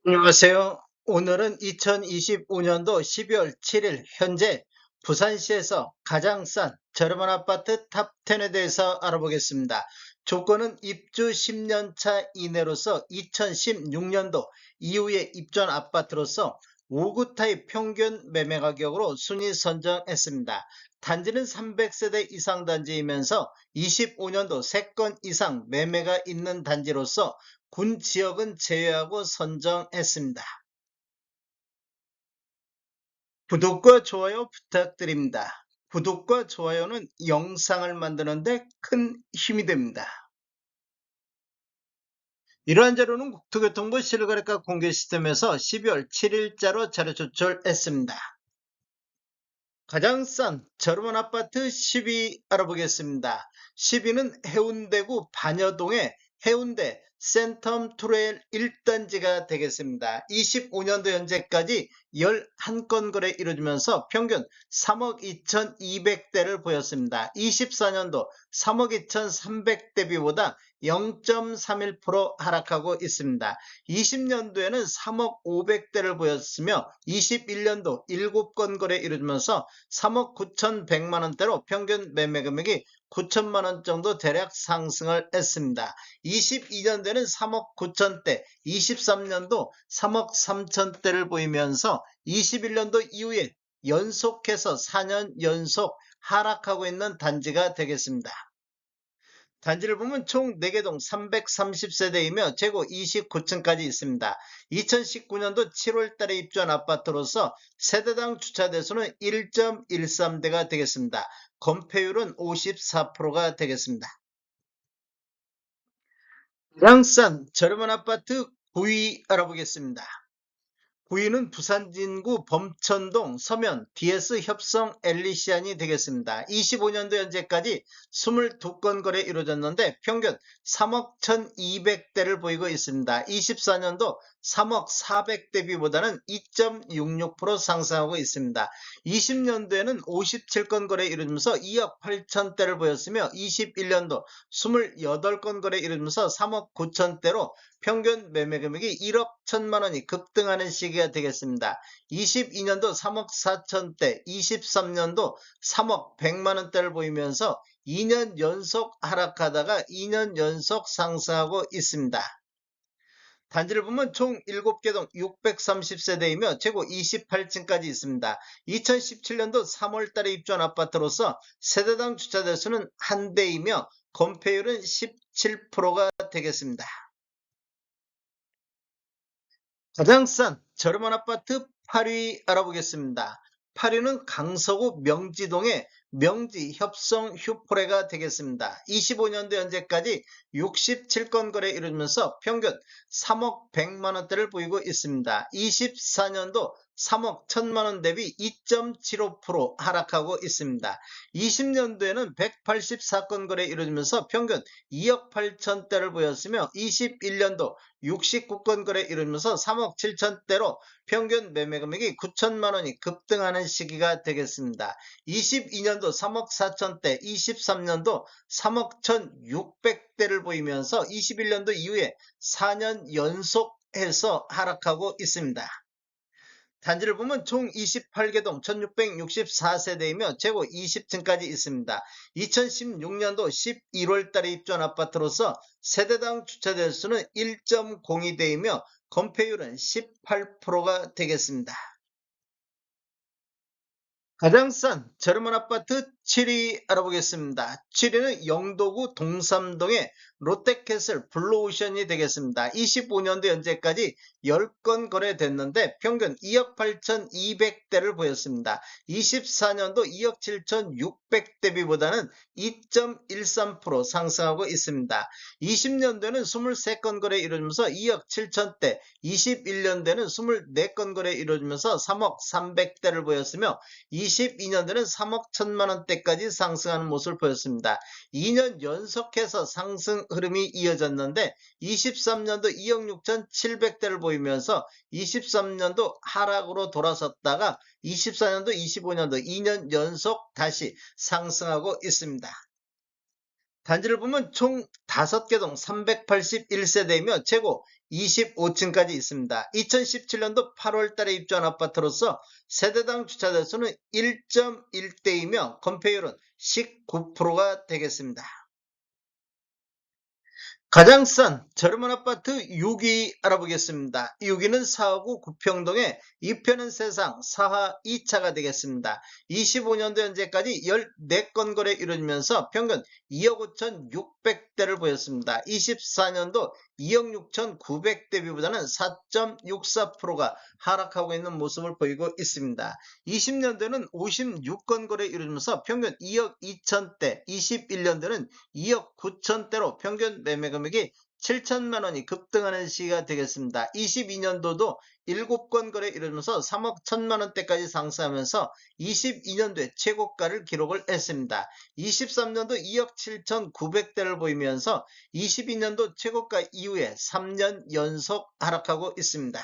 안녕하세요. 오늘은 2025년도 12월 7일 현재 부산시에서 가장 싼 저렴한 아파트 탑10에 대해서 알아보겠습니다. 조건은 입주 10년차 이내로서 2016년도 이후에 입주한 아파트로서 5구 타입 평균 매매 가격으로 순위 선정했습니다. 단지는 300세대 이상 단지이면서 25년도 3건 이상 매매가 있는 단지로서 군 지역은 제외하고 선정했습니다. 구독과 좋아요 부탁드립니다. 구독과 좋아요는 영상을 만드는데 큰 힘이 됩니다. 이러한 자료는 국토교통부 실거래가 공개 시스템에서 12월 7일자로 자료 조출했습니다. 가장 싼 저렴한 아파트 10위 알아보겠습니다. 10위는 해운대구 반여동의 해운대 센텀 투레일 1단지가 되겠습니다. 25년도 현재까지 11건 거래 이루어지면서 평균 3억 2,200대를 보였습니다. 24년도 3억 2,300대비보다 0.31% 하락하고 있습니다. 20년도에는 3억 500대를 보였으며 21년도 7건 거래 이루어지면서 3억 9,100만원대로 평균 매매 금액이 9천만원 정도 대략 상승을 했습니다. 22년도에는 3억 9천대, 23년도 3억 3천대를 보이면서 21년도 이후에 연속해서 4년 연속 하락하고 있는 단지가 되겠습니다. 단지를 보면 총 4개 동 330세대이며 재고 29층까지 있습니다. 2019년도 7월달에 입주한 아파트로서 세대당 주차 대수는 1.13대가 되겠습니다. 건폐율은 54%가 되겠습니다. 가장 싼 저렴한 아파트 9위 알아보겠습니다. 9위는 부산 진구 범천동 서면 DS 협성 엘리시안이 되겠습니다. 25년도 현재까지 22건 거래 이루어졌는데 평균 3억 1200대를 보이고 있습니다. 24년도 3억 400대비보다는 2.66% 상승하고 있습니다. 20년도에는 57건 거래 이루어지면서 2억 8천대를 보였으며 21년도 28건 거래 이루어지면서 3억 9천대로 평균 매매 금액이 1억 1천만 원이 급등하는 시기가 되겠습니다. 22년도 3억 4천대, 23년도 3억 100만 원대를 보이면서 2년 연속 하락하다가 2년 연속 상승하고 있습니다. 단지를 보면 총 7개 동 630세대이며 최고 28층까지 있습니다. 2017년도 3월달에 입주한 아파트로서 세대당 주차 대수는 1대이며 건폐율은 17%가 되겠습니다. 가장 싼 저렴한 아파트 8위 알아보겠습니다. 8위는 강서구 명지동의 명지협성 휴포레가 되겠습니다. 25년도 현재까지 67건 거래 이루어지면서 평균 3억 100만원대를 보이고 있습니다. 24년도 3억 1000만원 대비 2.75% 하락하고 있습니다. 20년도에는 184건 거래 이루어지면서 평균 2억 8천대를 보였으며 21년도 69건 거래 이루어지면서 3억 7천대로 평균 매매 금액이 9천만 원이 급등하는 시기가 되겠습니다. 22년도 3억 4천대, 23년도 3억 1,600대를 보이면서 21년도 이후에 4년 연속해서 하락하고 있습니다. 단지를 보면 총 28개 동 1664세대이며 최고 20층까지 있습니다. 2016년도 11월달에 입주한 아파트로서 세대당 주차 대수는 1.02대이며 건폐율은 18%가 되겠습니다. 가장 싼 저렴한 아파트 7위 알아보겠습니다. 7위는 영도구 동삼동의 롯데캐슬 블루오션이 되겠습니다. 25년도 현재까지 10건 거래됐는데 평균 2억 8,200대를 보였습니다. 24년도 2억 7,600대비보다는 2.13% 상승하고 있습니다. 20년도에는 23건 거래 이루어지면서 2억 7천대, 21년도에는 24건 거래 이루어지면서 3억 300대를 보였으며 22년도에는 3억 1천만 원대까지 상승하는 모습을 보였습니다. 2년 연속해서 상승 흐름이 이어졌는데 23년도 2억 6천7백대를 보이면서 23년도 하락으로 돌아섰다가 24년도 25년도 2년 연속 다시 상승하고 있습니다. 단지를 보면 총 5개 동 381세대이며 최고 25층까지 있습니다. 2017년도 8월 달에 입주한 아파트로서 세대당 주차 대수는 1.1대이며 건폐율은 19%가 되겠습니다. 가장 싼 저렴한 아파트 6위 알아보겠습니다. 6위는 4호구 구평동의 이편은 세상 4하 2차가 되겠습니다. 25년도 현재까지 14건 거래 이루어지면서 평균 2억 5,600대를 보였습니다. 24년도 2억 6,900대 비보다는 4.64%가 하락하고 있는 모습을 보이고 있습니다. 20년도에는 56건 거래 이루어지면서 평균 2억 2천대, 21년도에는 2억 9천대로 평균 매매 금액이 7천만 원이 급등하는 시기가 되겠습니다. 22년도도 7건 거래 이루면서 3억 1천만 원대까지 상승하면서 22년도에 최고가를 기록을 했습니다. 23년도 2억 7,900대를 보이면서 22년도 최고가 이후에 3년 연속 하락하고 있습니다.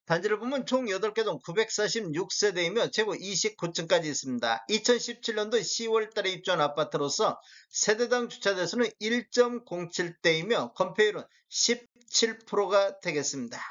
단지를 보면 총 8개 동 946세대이며 최고 29층까지 있습니다. 2017년도 10월 달에 입주한 아파트로서 세대당 주차 대수는 1.07대이며 건폐율은 17%가 되겠습니다.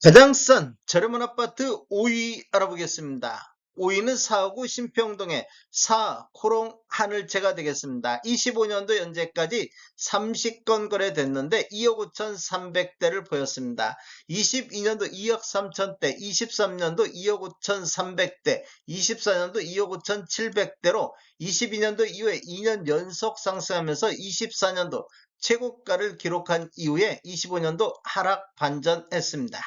가장 싼 저렴한 아파트 5위 알아보겠습니다. 5위는 4호구 신평동의 4코롱 하늘채가 되겠습니다. 25년도 현재까지 30건 거래됐는데 2억 5,300대를 보였습니다. 22년도 2억 3천대, 23년도 2억 5,300대, 24년도 2억 5,700대로 22년도 이후에 2년 연속 상승하면서 24년도 최고가를 기록한 이후에 25년도 하락 반전했습니다.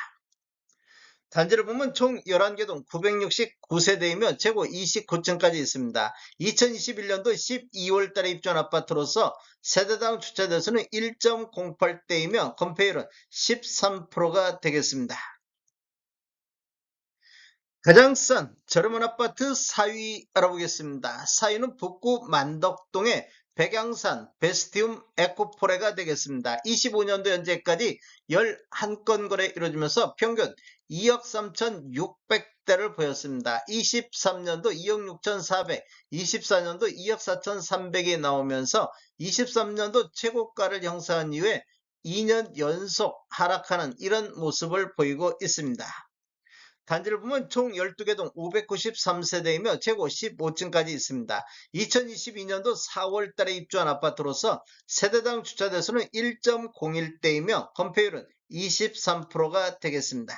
단지를 보면 총 11개 동 969세대이며 최고 29층까지 있습니다. 2021년도 12월 달에 입주한 아파트로서 세대당 주차 대수는 1.08대이며 건폐율은 13%가 되겠습니다. 가장 싼 저렴한 아파트 4위 알아보겠습니다. 4위는 북구 만덕동의 백양산 베스티움 에코포레가 되겠습니다. 25년도 현재까지 11건 거래 이루어지면서 평균 2억 3,600대를 보였습니다. 23년도 2억 6,400, 24년도 2억 4,300이 나오면서 23년도 최고가를 형성한 이후에 2년 연속 하락하는 이런 모습을 보이고 있습니다. 단지를 보면 총 12개 동 593세대이며 최고 15층까지 있습니다. 2022년도 4월 달에 입주한 아파트로서 세대당 주차 대수는 1.01대이며 건폐율은 23%가 되겠습니다.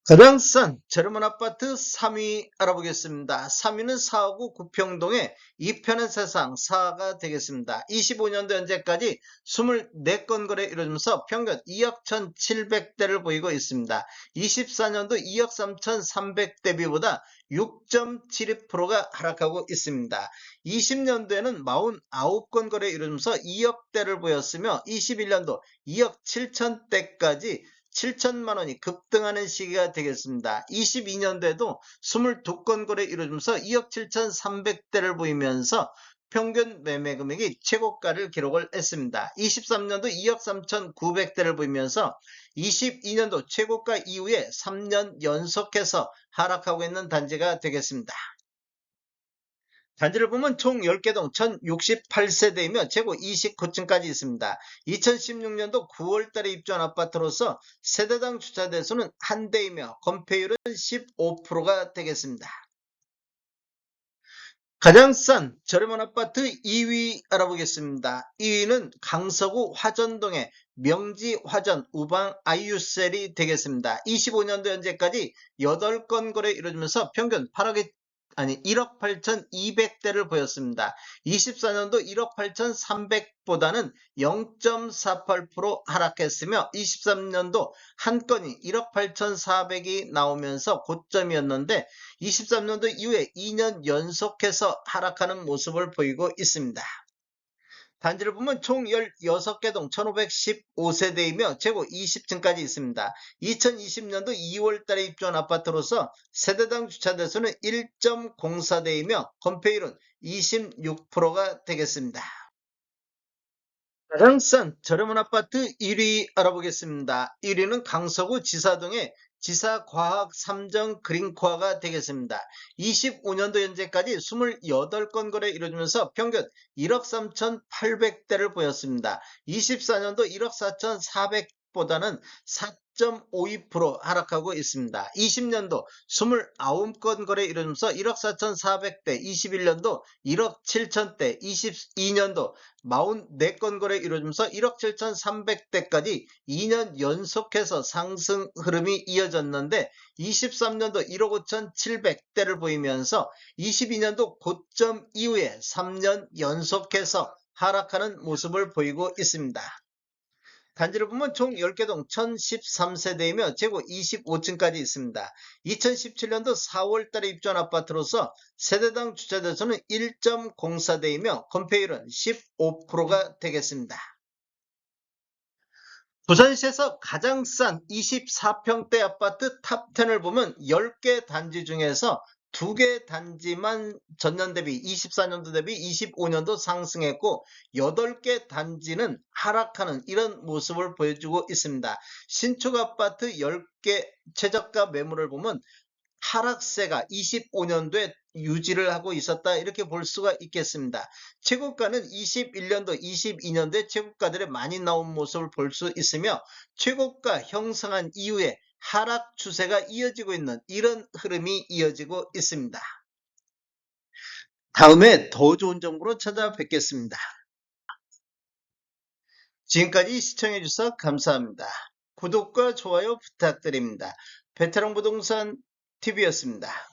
가장 싼 저렴한 아파트 3위 알아보겠습니다. 3위는 4호구 구평동의 이편은 세상 4가 되겠습니다. 25년도 현재까지 24건 거래 이루어지면서 평균 2억 1,700대를 보이고 있습니다. 24년도 2억 3,300대 비보다 6.72%가 하락하고 있습니다. 20년도에는 49건 거래 이루어지면서 2억대를 보였으며 21년도 2억 7천대까지 7천만 원이 급등하는 시기가 되겠습니다. 22년도에도 22건 거래 이루어지면서 2억 7,300대를 보이면서 평균 매매 금액이 최고가를 기록을 했습니다. 23년도 2억 3,900대를 보이면서 22년도 최고가 이후에 3년 연속해서 하락하고 있는 단지가 되겠습니다. 단지를 보면 총 10개 동 1068세대이며 최고 29층까지 있습니다. 2016년도 9월 달에 입주한 아파트로서 세대당 주차 대수는 1대이며 건폐율은 15%가 되겠습니다. 가장 싼 저렴한 아파트 2위 알아보겠습니다. 2위는 강서구 화전동의 명지화전 우방 아이유셀이 되겠습니다. 25년도 현재까지 8건 거래 이루어지면서 평균 1억 8,200대를 보였습니다. 24년도 1억 8,300보다는 0.48% 하락했으며 23년도 한 건이 1억 8,400이 나오면서 고점이었는데 23년도 이후에 2년 연속해서 하락하는 모습을 보이고 있습니다. 단지를 보면 총 16개 동 1515세대이며 최고 20층까지 있습니다. 2020년도 2월 달에 입주한 아파트로서 세대당 주차 대수는 1.04대이며 건폐율은 26%가 되겠습니다. 가장 싼 저렴한 아파트 1위 알아보겠습니다. 1위는 강서구 지사동의 지사, 과학, 삼정, 그린코아가 되겠습니다. 25년도 현재까지 28건 거래 이루어지면서 평균 1억 3,800대를 보였습니다. 24년도 1억 4,400보다는 4.52% 하락하고 있습니다. 20년도 29건 거래 이루어지면서 1억 4,400대, 21년도 1억 7천대, 22년도 44건 거래 이루어지면서 1억 7,300대까지 2년 연속해서 상승 흐름이 이어졌는데 23년도 1억 5,700대를 보이면서 22년도 고점 이후에 3년 연속해서 하락하는 모습을 보이고 있습니다. 단지를 보면 총 10개 동 1013세대이며 재고 25층까지 있습니다. 2017년도 4월달에 입주한 아파트로서 세대당 주차대수는 1.04대이며 건폐율은 15%가 되겠습니다. 부산시에서 가장 싼 24평대 아파트 탑10을 보면 10개 단지 중에서 2개 단지만 전년 대비 24년도 대비 25년도 상승했고 8개 단지는 하락하는 이런 모습을 보여주고 있습니다. 신축 아파트 10개 최저가 매물을 보면 하락세가 25년도에 유지를 하고 있었다 이렇게 볼 수가 있겠습니다. 최고가는 21년도, 22년도에 최고가들이 많이 나온 모습을 볼 수 있으며 최고가 형성한 이후에 하락 추세가 이어지고 있는 이런 흐름이 이어지고 있습니다. 다음에 더 좋은 정보로 찾아뵙겠습니다. 지금까지 시청해 주셔서 감사합니다. 구독과 좋아요 부탁드립니다. 베테랑 부동산 TV였습니다.